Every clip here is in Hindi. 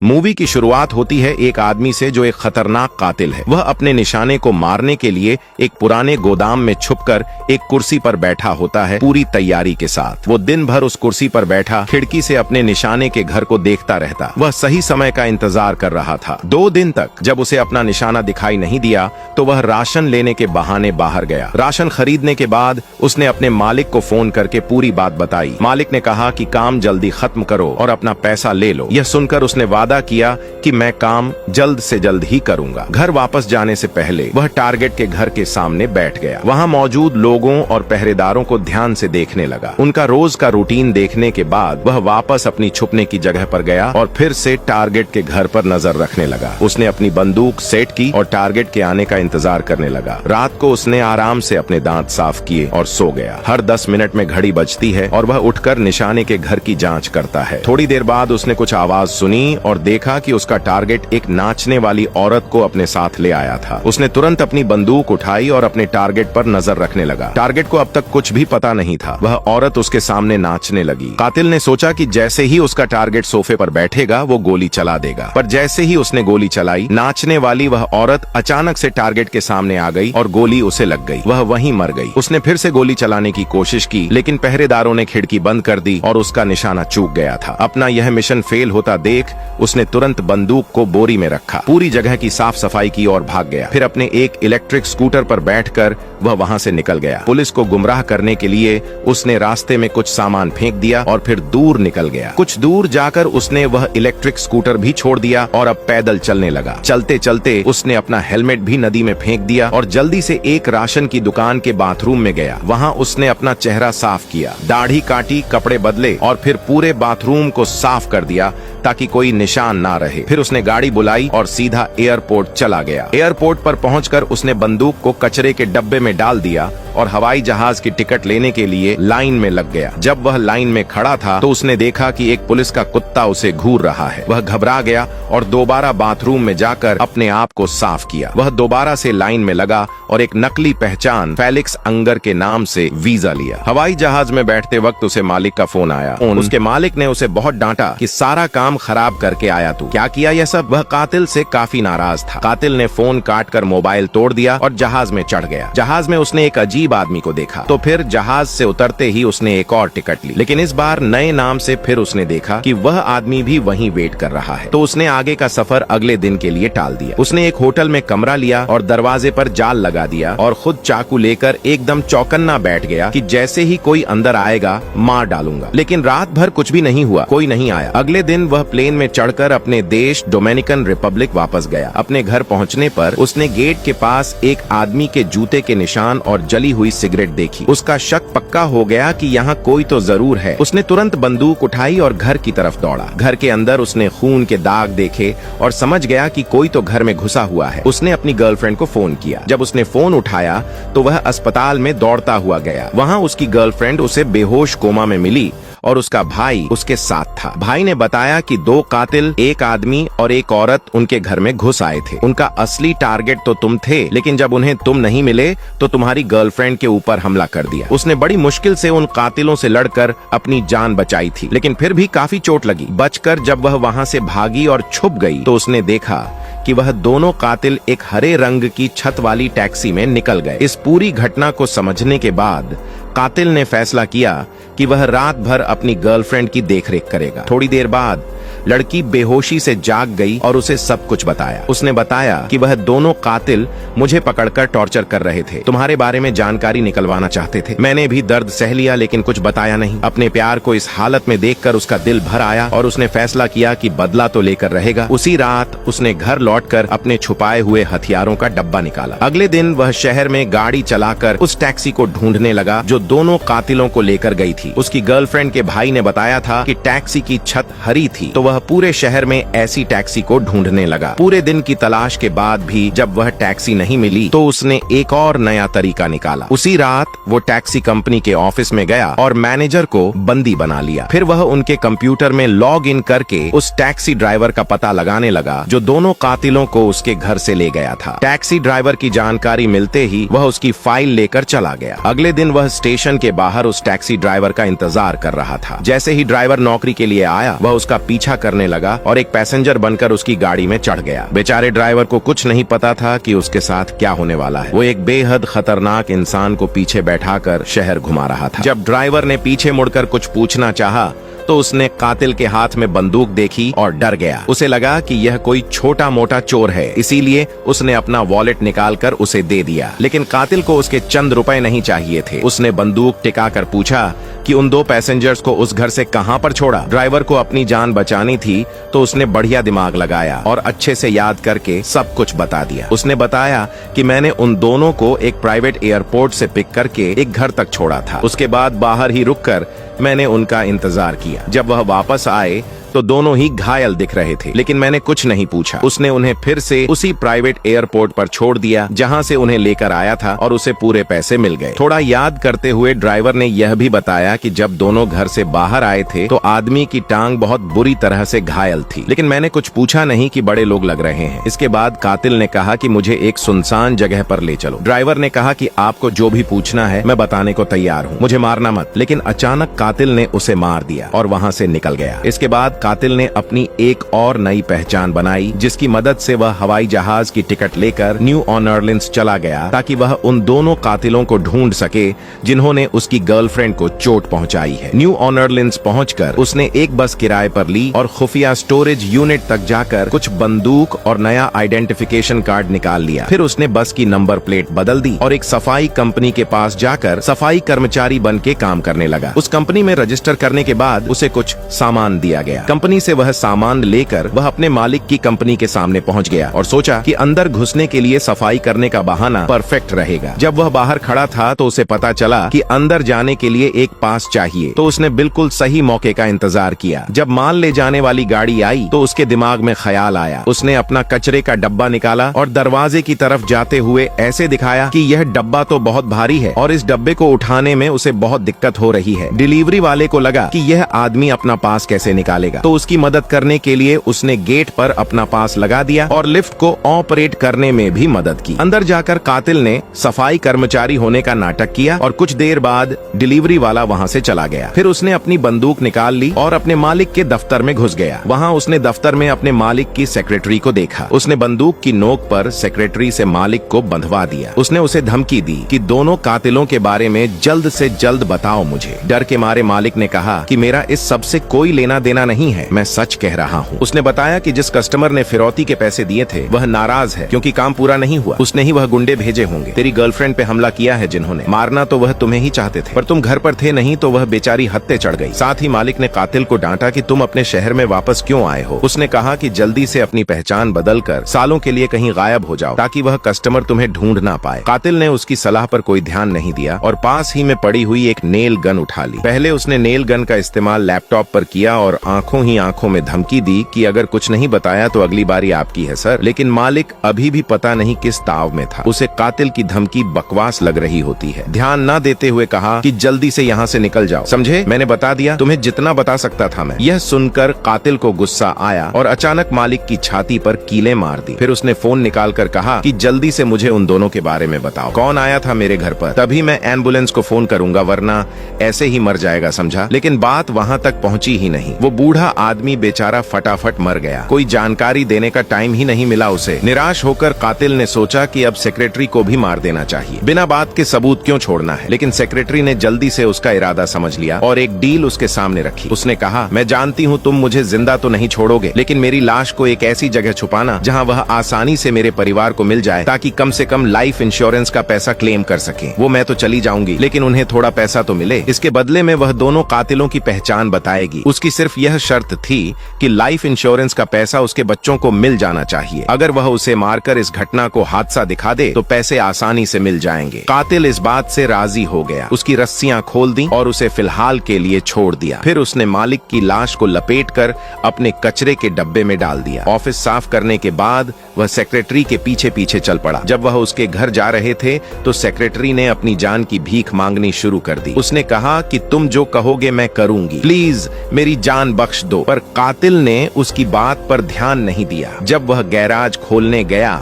मूवी की शुरुआत होती है एक आदमी से जो एक खतरनाक कातिल है। वह अपने निशाने को मारने के लिए एक पुराने गोदाम में छुपकर एक कुर्सी पर बैठा होता है, पूरी तैयारी के साथ। वो दिन भर उस कुर्सी पर बैठा खिड़की से अपने निशाने के घर को देखता रहता। वह सही समय का इंतजार कर रहा था। 2 दिन तक जब उसे अपना निशाना दिखाई नहीं दिया तो वह राशन लेने के बहाने बाहर गया। राशन खरीदने के बाद उसने अपने मालिक को फोन करके पूरी बात बताई। मालिक ने कहा कि काम जल्दी खत्म करो और अपना पैसा ले लो। यह सुनकर उसने वादा किया कि मैं काम जल्द से जल्द ही करूंगा। घर वापस जाने से पहले वह टारगेट के घर के सामने बैठ गया। वहां मौजूद लोगों और पहरेदारों को ध्यान से देखने लगा। उनका रोज का रूटीन देखने के बाद वह वापस अपनी छुपने की जगह पर गया और फिर से टारगेट के घर पर नजर रखने लगा। उसने अपनी बंदूक सेट की और टारगेट के आने का इंतजार करने लगा। रात को उसने आराम से अपने दांत साफ किए और सो गया। हर 10 मिनट में घड़ी बजती है और वह उठकर निशाने के घर की जांच करता है। थोड़ी देर बाद उसने कुछ आवाज सुनी और देखा कि उसका टारगेट एक नाचने वाली औरत को अपने साथ ले आया था। उसने तुरंत अपनी बंदूक उठाई और अपने टारगेट पर नजर रखने लगा। टारगेट को अब तक कुछ भी पता नहीं था। वह औरत उसके सामने नाचने लगी। कातिल ने सोचा कि जैसे ही उसका टारगेट सोफे पर बैठेगा वो गोली चला देगा, पर जैसे ही उसने गोली चलाई, नाचने वाली वह औरत अचानक से टारगेट के सामने आ गई और गोली उसे लग गई। वह वहीं मर गई। उसने फिर से गोली चलाने की कोशिश की, लेकिन पहरेदारों ने खिड़की बंद कर दी और उसका निशाना चूक गया था। अपना यह मिशन फेल होता देख उसने तुरंत बंदूक को बोरी में रखा, पूरी जगह की साफ सफाई की और भाग गया। फिर अपने एक इलेक्ट्रिक स्कूटर पर बैठकर वह वहां से निकल गया। पुलिस को गुमराह करने के लिए उसने रास्ते में कुछ सामान फेंक दिया और फिर दूर निकल गया। कुछ दूर जाकर उसने वह इलेक्ट्रिक स्कूटर भी छोड़ दिया और अब पैदल चलने लगा। चलते चलते उसने अपना हेलमेट भी नदी में फेंक दिया और जल्दी से एक राशन की दुकान के बाथरूम में गया। वहां उसने अपना चेहरा साफ किया, दाढ़ी काटी, कपड़े बदले और फिर पूरे बाथरूम को साफ कर दिया ताकि कोई निशान ना रहे। फिर उसने गाड़ी बुलाई और सीधा एयरपोर्ट चला गया। एयरपोर्ट पर पहुंचकर उसने बंदूक को कचरे के डब्बे में डाल दिया और हवाई जहाज की टिकट लेने के लिए लाइन में लग गया। जब वह लाइन में खड़ा था तो उसने देखा कि एक पुलिस का कुत्ता उसे घूर रहा है। वह घबरा गया और दोबारा बाथरूम में जाकर अपने आप को साफ किया। वह दोबारा से लाइन में लगा और एक नकली पहचान फेलिक्स अंगर के नाम से वीजा लिया। हवाई जहाज में बैठते वक्त उसे मालिक का फोन आया। उसके मालिक ने उसे बहुत डांटा कि सारा काम खराब करके आया तू, क्या किया यह सब। वह कातिल से काफी नाराज था। कातिल ने फोन काट कर मोबाइल तोड़ दिया और जहाज में चढ़ गया। जहाज में उसने एक अजीब आदमी को देखा, तो फिर जहाज से उतरते ही उसने एक और टिकट ली, लेकिन इस बार नए नाम से। फिर उसने देखा कि वह आदमी भी वहीं वेट कर रहा है, तो उसने आगे का सफर अगले दिन के लिए टाल दिया। उसने एक होटल में कमरा लिया और दरवाजे पर जाल लगा दिया और खुद चाकू लेकर एकदम चौकन्ना बैठ गया कि जैसे ही कोई अंदर आएगा मार डालूंगा। लेकिन रात भर कुछ भी नहीं हुआ, कोई नहीं आया। अगले दिन वह प्लेन में चढ़कर अपने देश डोमिनिकन रिपब्लिक वापस गया। अपने घर पहुंचने पर उसने गेट के पास एक आदमी के जूते के निशान और जली हुई सिगरेट देखी। उसका शक पक्का हो गया कि यहाँ कोई तो जरूर है। उसने तुरंत बंदूक उठाई और घर की तरफ दौड़ा। घर के अंदर उसने खून के दाग देखे और समझ गया कि कोई तो घर में घुसा हुआ है। उसने अपनी गर्लफ्रेंड को फोन किया। जब उसने फोन उठाया तो वह अस्पताल में दौड़ता हुआ गया। वहाँ उसकी गर्लफ्रेंड उसे बेहोश कोमा में मिली और उसका भाई उसके साथ था। भाई ने बताया कि 2 कातिल, एक आदमी और एक औरत उनके घर में घुस आए थे। उनका असली टारगेट तो तुम थे, लेकिन जब उन्हें तुम नहीं मिले तो तुम्हारी गर्लफ्रेंड के ऊपर हमला कर दिया। उसने बड़ी मुश्किल से उन कातिलों से लड़कर अपनी जान बचाई थी, लेकिन फिर भी काफी चोट लगी। बचकर जब वह वहाँ से भागी और छुप गई तो उसने देखा कि वह दोनों कातिल एक हरे रंग की छत वाली टैक्सी में निकल गए। इस पूरी घटना को समझने के बाद कातिल ने फैसला किया कि वह रात भर अपनी गर्लफ्रेंड की देखरेख करेगा। थोड़ी देर बाद लड़की बेहोशी से जाग गई और उसे सब कुछ बताया। उसने बताया कि वह दोनों कातिल मुझे पकड़कर टॉर्चर कर रहे थे, तुम्हारे बारे में जानकारी निकलवाना चाहते थे। मैंने भी दर्द सह लिया लेकिन कुछ बताया नहीं। अपने प्यार को इस हालत में देखकर उसका दिल भर आया और उसने फैसला किया कि बदला तो लेकर रहेगा। उसी रात उसने घर लौटकर अपने छुपाए हुए हथियारों का डब्बा निकाला। अगले दिन वह शहर में गाड़ी चलाकर उस टैक्सी को ढूंढने लगा जो दोनों कातिलों को लेकर गई थी। उसकी गर्लफ्रेंड के भाई ने बताया था कि टैक्सी की छत हरी थी, तो वह पूरे शहर में ऐसी टैक्सी को ढूंढने लगा। पूरे दिन की तलाश के बाद भी जब वह टैक्सी नहीं मिली तो उसने एक और नया तरीका निकाला। उसी रात वो टैक्सी कंपनी के ऑफिस में गया और मैनेजर को बंदी बना लिया। फिर वह उनके कंप्यूटर में लॉग इन करके उस टैक्सी ड्राइवर का पता लगाने लगा जो दोनों कातिलों को उसके घर से ले गया था। टैक्सी ड्राइवर की जानकारी मिलते ही वह उसकी फाइल लेकर चला गया। अगले दिन वह स्टेशन स्टेशन के बाहर उस टैक्सी ड्राइवर का इंतजार कर रहा था। जैसे ही ड्राइवर नौकरी के लिए आया, वह उसका पीछा करने लगा और एक पैसेंजर बनकर उसकी गाड़ी में चढ़ गया। बेचारे ड्राइवर को कुछ नहीं पता था कि उसके साथ क्या होने वाला है। वो एक बेहद खतरनाक इंसान को पीछे बैठाकर शहर घुमा रहा था। जब ड्राइवर ने पीछे मुड़कर कुछ पूछना चाहा तो उसने कातिल के हाथ में बंदूक देखी और डर गया। उसे लगा कि यह कोई छोटा मोटा चोर है, इसीलिए उसने अपना वॉलेट निकालकर उसे दे दिया। लेकिन कातिल को उसके चंद रुपए नहीं चाहिए थे। उसने बंदूक टिकाकर पूछा कि उन 2 पैसेंजर्स को उस घर से कहां पर छोड़ा। ड्राइवर को अपनी जान बचानी थी तो उसने बढ़िया दिमाग लगाया और अच्छे से याद करके सब कुछ बता दिया। उसने बताया कि मैंने उन दोनों को एक प्राइवेट एयरपोर्ट से पिक करके एक घर तक छोड़ा था। उसके बाद बाहर ही रुककर मैंने उनका इंतजार किया। जब वह वापस आए तो दोनों ही घायल दिख रहे थे, लेकिन मैंने कुछ नहीं पूछा। उसने उन्हें फिर से उसी प्राइवेट एयरपोर्ट पर छोड़ दिया जहां से उन्हें लेकर आया था और उसे पूरे पैसे मिल गए। थोड़ा याद करते हुए ड्राइवर ने यह भी बताया कि जब दोनों घर से बाहर आए थे तो आदमी की टांग बहुत बुरी तरह से घायल थी, लेकिन मैंने कुछ पूछा नहीं कि बड़े लोग लग रहे हैं। इसके बाद कातिल ने कहा कि मुझे एक सुनसान जगह पर ले चलो। ड्राइवर ने कहा कि आपको जो भी पूछना है मैं बताने को तैयार हूँ, मुझे मारना मत। लेकिन अचानक कातिल ने उसे मार दिया और वहाँ से निकल गया। इसके बाद कातिल ने अपनी एक और नई पहचान बनाई, जिसकी मदद से वह हवाई जहाज की टिकट लेकर न्यू ऑर्लिन्स चला गया ताकि वह उन दोनों कातिलों को ढूंढ सके जिन्होंने उसकी गर्लफ्रेंड को चोट पहुंचाई है। न्यू ऑर्लिन्स पहुंचकर उसने एक बस किराए पर ली और खुफिया स्टोरेज यूनिट तक जाकर कुछ बंदूक और नया आइडेंटिफिकेशन कार्ड निकाल लिया। फिर उसने बस की नंबर प्लेट बदल दी और एक सफाई कंपनी के पास जाकर सफाई कर्मचारी बन के काम करने लगा। उस कंपनी में रजिस्टर करने के बाद उसे कुछ सामान दिया गया। कंपनी से वह सामान लेकर वह अपने मालिक की कंपनी के सामने पहुंच गया और सोचा कि अंदर घुसने के लिए सफाई करने का बहाना परफेक्ट रहेगा। जब वह बाहर खड़ा था तो उसे पता चला कि अंदर जाने के लिए एक पास चाहिए, तो उसने बिल्कुल सही मौके का इंतजार किया। जब माल ले जाने वाली गाड़ी आई तो उसके दिमाग में ख्याल आया। उसने अपना कचरे का डब्बा निकाला और दरवाजे की तरफ जाते हुए ऐसे दिखाया कि यह डब्बा तो बहुत भारी है और इस डब्बे को उठाने में उसे बहुत दिक्कत हो रही है। डिलीवरी वाले को लगा कि यह आदमी अपना पास कैसे निकालेगा, तो उसकी मदद करने के लिए उसने गेट पर अपना पास लगा दिया और लिफ्ट को ऑपरेट करने में भी मदद की। अंदर जाकर कातिल ने सफाई कर्मचारी होने का नाटक किया और कुछ देर बाद डिलीवरी वाला वहां से चला गया। फिर उसने अपनी बंदूक निकाल ली और अपने मालिक के दफ्तर में घुस गया। वहां उसने दफ्तर में अपने मालिक की सेक्रेटरी को देखा। उसने बंदूक की नोक पर सेक्रेटरी से मालिक को बंधवा दिया। उसने उसे धमकी दी कि दोनों कातिलों के बारे में जल्द से जल्द बताओ मुझे। डर के मारे मालिक ने कहा कि मेरा इस सब से कोई लेना देना नहीं है, मैं सच कह रहा हूँ। उसने बताया कि जिस कस्टमर ने फिरौती के पैसे दिए थे वह नाराज है क्योंकि काम पूरा नहीं हुआ। उसने ही वह गुंडे भेजे होंगे। तेरी गर्लफ्रेंड पे हमला किया है जिन्होंने। मारना तो वह तुम्हें ही चाहते थे, पर तुम घर पर थे नहीं तो वह बेचारी हत्ते चढ़ गई। साथ ही मालिक ने कातिल को डांटा कि तुम अपने शहर में वापस क्यों आए हो। उसने कहा कि जल्दी से अपनी पहचान बदलकर सालों के लिए कहीं गायब हो जाओ ताकि वह कस्टमर तुम्हें ढूंढ ना पाए। कातिल ने उसकी सलाह पर कोई ध्यान नहीं दिया और पास ही में पड़ी हुई एक नेल गन उठा ली। पहले उसने नेल गन का इस्तेमाल लैपटॉप पर किया और आंखों ही आंखों में धमकी दी कि अगर कुछ नहीं बताया तो अगली बारी आपकी है सर। लेकिन मालिक अभी भी पता नहीं किस ताव में था। उसे कातिल की धमकी बकवास लग रही होती है। ध्यान न देते हुए कहा कि जल्दी से यहाँ से निकल जाओ, समझे? मैंने बता दिया, तुम्हें जितना बता सकता था मैं। यह सुनकर कातिल को गुस्सा आया और अचानक मालिक की छाती पर कीलें मार दी। फिर उसने फोन निकाल कर कहा कि जल्दी से मुझे उन दोनों के बारे में बताओ। कौन आया था मेरे घर पर, तभी मैं एम्बुलेंस को फोन करूंगा, वरना ऐसे ही मर जाएगा, समझा? लेकिन बात वहाँ तक पहुँची ही नहीं। वो बूढ़ा आदमी बेचारा फटाफट मर गया। कोई जानकारी देने का टाइम ही नहीं मिला उसे। निराश होकर कातिल ने सोचा कि अब सेक्रेटरी को भी मार देना चाहिए। बिना बात के सबूत क्यों छोड़ना है। लेकिन सेक्रेटरी ने जल्दी से उसका इरादा समझ लिया और एक डील उसके सामने रखी। उसने कहा, मैं जानती हूँ तुम मुझे जिंदा तो नहीं छोड़ोगे, लेकिन मेरी लाश को एक ऐसी जगह छुपाना जहाँ वह आसानी से मेरे परिवार को मिल जाए ताकि कम से कम लाइफ इंश्योरेंस का पैसा क्लेम कर सके। वो मैं तो चली जाऊंगी लेकिन उन्हें थोड़ा पैसा तो मिले। इसके बदले में वह दोनों कातिलों की पहचान बताएगी। उसकी सिर्फ यह शर्त थी कि लाइफ इंश्योरेंस का पैसा उसके बच्चों को मिल जाना चाहिए। अगर वह उसे मारकर इस घटना को हादसा दिखा दे तो पैसे आसानी से मिल जाएंगे। कातिल इस बात से राजी हो गया। उसकी रस्सियां खोल दी और उसे फिलहाल के लिए छोड़ दिया। फिर उसने मालिक की लाश को लपेटकर अपने कचरे के डब्बे में डाल दिया। ऑफिस साफ करने के बाद वह सेक्रेटरी के पीछे पीछे चल पड़ा। जब वह उसके घर जा रहे थे तो सेक्रेटरी ने अपनी जान की भीख मांगनी शुरू कर दी। उसने कहा कि तुम जो कहोगे मैं करूंगी, प्लीज मेरी जान बख्श दो। पर कातिल ने उसकी बात पर ध्यान नहीं दिया। जब वह गैराज खोलने गया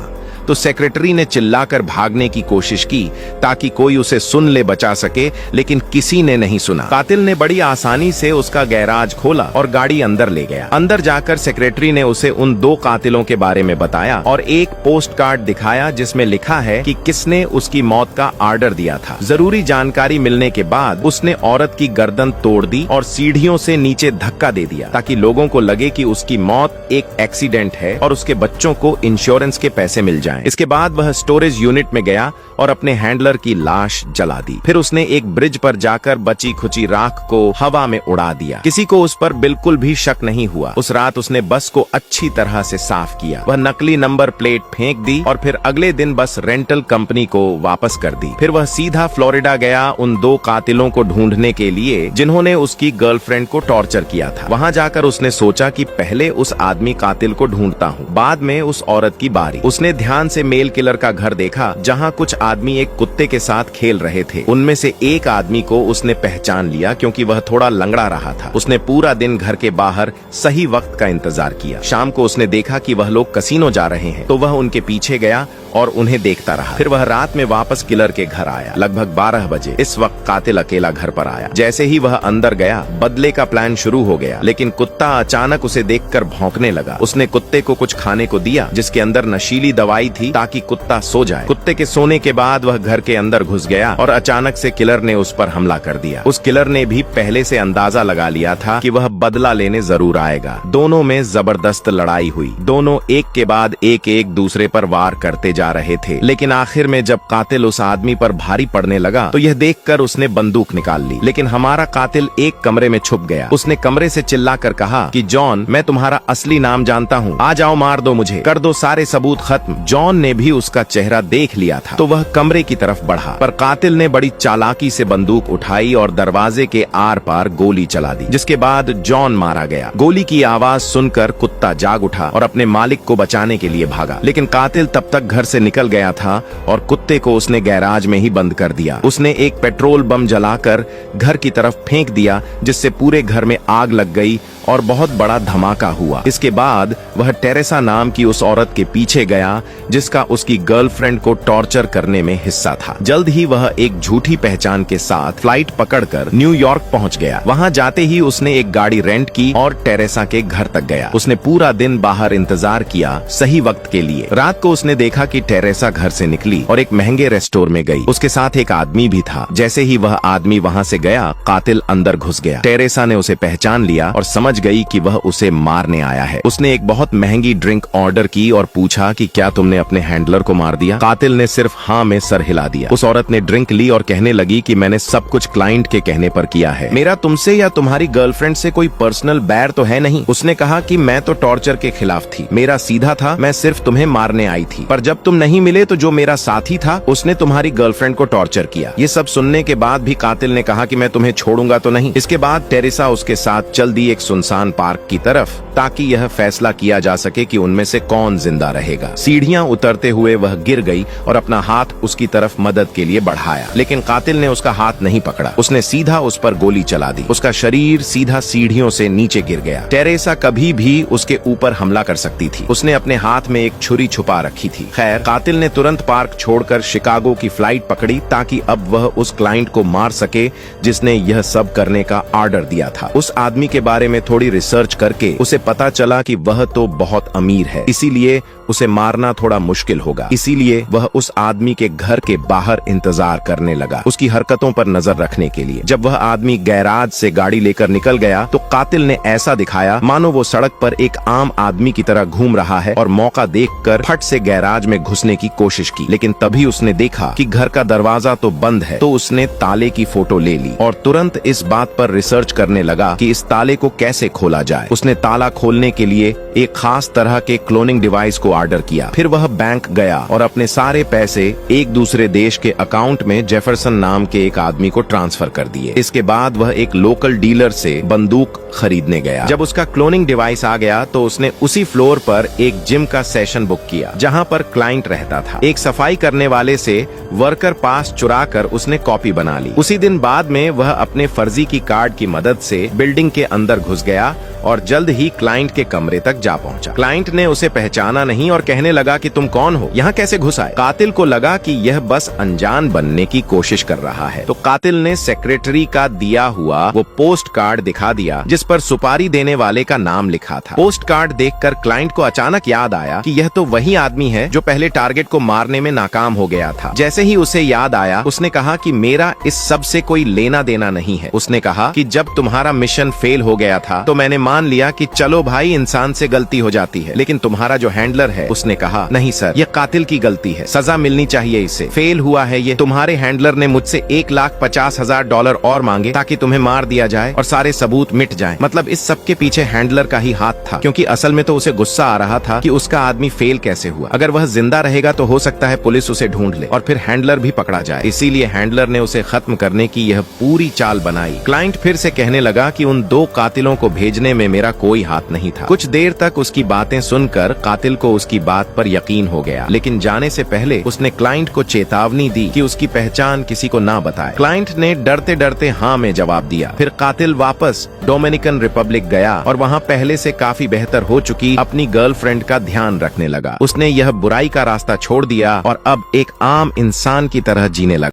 तो सेक्रेटरी ने चिल्लाकर भागने की कोशिश की ताकि कोई उसे सुन ले बचा सके, लेकिन किसी ने नहीं सुना। कातिल ने बड़ी आसानी से उसका गैराज खोला और गाड़ी अंदर ले गया। अंदर जाकर सेक्रेटरी ने उसे उन 2 कातिलों के बारे में बताया और एक पोस्ट कार्ड दिखाया जिसमें लिखा है कि किसने उसकी मौत का ऑर्डर दिया था। जरूरी जानकारी मिलने के बाद उसने औरत की गर्दन तोड़ दी और सीढ़ियों से नीचे धक्का दे दिया ताकि लोगों को लगे कि उसकी मौत एक एक्सीडेंट है और उसके बच्चों को इंश्योरेंस के पैसे मिल जाएं। इसके बाद वह स्टोरेज यूनिट में गया और अपने हैंडलर की लाश जला दी। फिर उसने एक ब्रिज पर जाकर बची खुची राख को हवा में उड़ा दिया। किसी को उस पर बिल्कुल भी शक नहीं हुआ। उस रात उसने बस को अच्छी तरह से साफ किया। वह नकली नंबर प्लेट फेंक दी और फिर अगले दिन बस रेंटल कंपनी को वापस कर दी। फिर वह सीधा फ्लोरिडा गया उन 2 कातिलों को ढूंढने के लिए जिन्होंने उसकी गर्लफ्रेंड को टॉर्चर किया था। वहां जाकर उसने सोचा कि पहले उस आदमी कातिल को ढूंढता हूँ, बाद में उस औरत की बारी। उसने ध्यान से मेल किलर का घर देखा जहाँ कुछ आदमी एक कुत्ते के साथ खेल रहे थे। उनमें से एक आदमी को उसने पहचान लिया क्योंकि वह थोड़ा लंगड़ा रहा था। उसने पूरा दिन घर के बाहर सही वक्त का इंतजार किया। शाम को उसने देखा कि वह लोग कसीनो जा रहे हैं तो वह उनके पीछे गया और उन्हें देखता रहा। फिर वह रात में वापस किलर के घर आया लगभग 12 बजे। इस वक्त कातिल अकेला घर पर आया। जैसे ही वह अंदर गया बदले का प्लान शुरू हो गया, लेकिन कुत्ता अचानक उसे देखकर भौंकने लगा। उसने कुत्ते को कुछ खाने को दिया जिसके अंदर नशीली दवाई थी ताकि कुत्ता सो जाए। कुत्ते के सोने के बाद वह घर के अंदर घुस गया और अचानक से किलर ने उस पर हमला कर दिया। उस किलर ने भी पहले से अंदाजा लगा लिया था कि वह बदला लेने जरूर आएगा। दोनों में जबरदस्त लड़ाई हुई। दोनों एक के बाद एक दूसरे पर वार करते जा रहे थे, लेकिन आखिर में जब कातिल उस आदमी पर भारी पड़ने लगा तो यह देखकर उसने बंदूक निकाल ली। लेकिन हमारा कातिल एक कमरे में छुप गया। उसने कमरे से चिल्लाकर कहा कि जॉन, मैं तुम्हारा असली नाम जानता हूँ, आ जाओ, मार दो मुझे, कर दो सारे सबूत खत्म। जॉन ने भी उसका चेहरा देख लिया था तो वह कमरे की तरफ बढ़ा, पर कातिल ने बड़ी चालाकी से बंदूक उठाई और दरवाजे के आर पार गोली चला दी, जिसके बाद जॉन मारा गया। गोली की आवाज सुनकर कुत्ता जाग उठा और अपने मालिक को बचाने के लिए भागा, लेकिन कातिल तब तक घर से निकल गया था और कुत्ते को उसने गैराज में ही बंद कर दिया। उसने एक पेट्रोल बम जलाकर घर की तरफ फेंक दिया जिससे पूरे घर में आग लग गई और बहुत बड़ा धमाका हुआ। इसके बाद वह टेरेसा नाम की उस औरत के पीछे गया जिसका उसकी गर्लफ्रेंड को टॉर्चर करने में हिस्सा था। जल्द ही वह एक झूठी पहचान के साथ फ्लाइट पकड़कर न्यूयॉर्क पहुंच गया। वहां जाते ही उसने एक गाड़ी रेंट की और टेरेसा के घर तक गया। उसने पूरा दिन बाहर इंतजार किया सही वक्त के लिए। रात को उसने देखा कि टेरेसा घर से निकली और एक महंगे रेस्टोर में गई। उसके साथ एक आदमी भी था। जैसे ही वह आदमी वहां से गया कातिल अंदर घुस गया। टेरेसा ने उसे पहचान लिया और समझ गई कि वह उसे मारने आया है। उसने एक बहुत महंगी ड्रिंक ऑर्डर की और पूछा कि क्या तुमने अपने हैंडलर को मार दिया? कातिल ने सिर्फ हाँ में सर हिला दिया। उस औरत ने ड्रिंक ली और कहने लगी कि मैंने सब कुछ क्लाइंट के कहने पर किया है। मेरा तुमसे या तुम्हारी गर्लफ्रेंड से कोई पर्सनल बैर तो है नहीं। उसने कहा कि मैं तो टॉर्चर के खिलाफ थी, मेरा सीधा था, मैं सिर्फ तुम्हें मारने आई थी, पर जब तुम नहीं मिले तो जो मेरा साथी था उसने तुम्हारी गर्लफ्रेंड को टॉर्चर किया। ये सब सुनने के बाद भी कातिल ने कहा कि मैं तुम्हें छोड़ूंगा तो नहीं। इसके बाद टेरेसा उसके साथ चल दी एक सुनसान पार्क की तरफ ताकि यह फैसला किया जा सके कि उनमें से कौन जिंदा रहेगा। सीढ़ियां उतरते हुए वह गिर गई और अपना हाथ उसकी तरफ मदद के लिए बढ़ाया, लेकिन कातिल ने उसका हाथ नहीं पकड़ा। उसने सीधा उस पर गोली चला दी। उसका शरीर सीधा सीढ़ियों से नीचे गिर गया। टेरेसा कभी भी उसके ऊपर हमला कर सकती थी। उसने अपने हाथ में एक छुरी छुपा रखी थी। खैर, कातिल ने तुरंत पार्क छोड़कर शिकागो की फ्लाइट पकड़ी ताकि अब वह उस क्लाइंट को मार सके जिसने यह सब करने का ऑर्डर दिया था। उस आदमी के बारे में थोड़ी रिसर्च करके उसे पता चला कि वह तो बहुत अमीर है, इसीलिए उसे मारना थोड़ा मुश्किल होगा। इसीलिए वह उस आदमी के घर के बाहर इंतजार करने लगा, उसकी हरकतों पर नजर रखने के लिए। जब वह आदमी गैराज से गाड़ी लेकर निकल गया तो कातिल ने ऐसा दिखाया मानो वो सड़क पर एक आम आदमी की तरह घूम रहा है और मौका देखकर फट से गैराज में घुसने की कोशिश की। लेकिन तभी उसने देखा कि घर का दरवाजा तो बंद है, तो उसने ताले की फोटो ले ली और तुरंत इस बात पर रिसर्च करने लगा कि इस ताले को कैसे खोला जाए। उसने ताला खोलने के लिए एक खास तरह के क्लोनिंग डिवाइस को ऑर्डर किया। फिर वह बैंक गया और अपने सारे पैसे एक दूसरे देश के अकाउंट में जेफरसन नाम के एक आदमी को ट्रांसफर कर दिए। इसके बाद वह एक लोकल डीलर से बंदूक खरीदने गया। जब उसका क्लोनिंग डिवाइस आ गया तो उसने उसी फ्लोर पर एक जिम का सेशन बुक किया जहां पर क्लाइंट रहता था। एक सफाई करने वाले से वर्कर पास चुरा कर उसने कॉपी बना ली। उसी दिन बाद में वह अपने फर्जी की कार्ड की मदद से बिल्डिंग के अंदर घुस गया और जल्द ही क्लाइंट के कमरे तक जा पहुंचा। क्लाइंट ने उसे पहचाना नहीं और कहने लगा कि तुम कौन हो, यहाँ कैसे घुस आए। कातिल को लगा कि यह बस अनजान बनने की कोशिश कर रहा है, तो कातिल ने सेक्रेटरी का दिया हुआ वो पोस्ट कार्ड दिखा दिया जिस पर सुपारी देने वाले का नाम लिखा था। पोस्ट कार्ड देखकर क्लाइंट को अचानक याद आया कि यह तो वही आदमी है जो पहले टारगेट को मारने में नाकाम हो गया था। जैसे ही उसे याद आया, उसने कहा कि मेरा इस सब से कोई लेना देना नहीं है। उसने कहा कि जब तुम्हारा मिशन फेल हो गया था तो मैंने मान लिया कि चलो भाई, इंसान से गलती हो जाती है, लेकिन तुम्हारा जो हैंडलर है उसने कहा नहीं सर, यह कातिल की गलती है, सजा मिलनी चाहिए इसे, फेल हुआ है ये। तुम्हारे हैंडलर ने मुझसे $1,50,000 और मांगे ताकि तुम्हें मार दिया जाए और सारे सबूत मिट जाएं। मतलब इस सब के पीछे हैंडलर का ही हाथ था, क्योंकि असल में तो उसे गुस्सा आ रहा था कि उसका आदमी फेल कैसे हुआ। अगर वह जिंदा रहेगा तो हो सकता है पुलिस उसे ढूंढ ले और फिर हैंडलर भी पकड़ा जाए। इसीलिए हैंडलर ने उसे खत्म करने की यह पूरी चाल बनाई। क्लाइंट फिर से कहने लगा कि उन 2 कातिलों को भेजने में मेरा कोई हाथ नहीं था। कुछ देर तक उसकी बातें सुनकर कातिल को उसकी बात पर यकीन हो गया, लेकिन जाने से पहले उसने क्लाइंट को चेतावनी दी कि उसकी पहचान किसी को ना बताए। क्लाइंट ने डरते डरते हाँ में जवाब दिया। फिर कातिल वापस डोमिनिकन रिपब्लिक गया और वहाँ पहले से काफी बेहतर हो चुकी अपनी गर्लफ्रेंड का ध्यान रखने लगा। उसने यह बुराई का रास्ता छोड़ दिया और अब एक आम इंसान की तरह जीने लगा।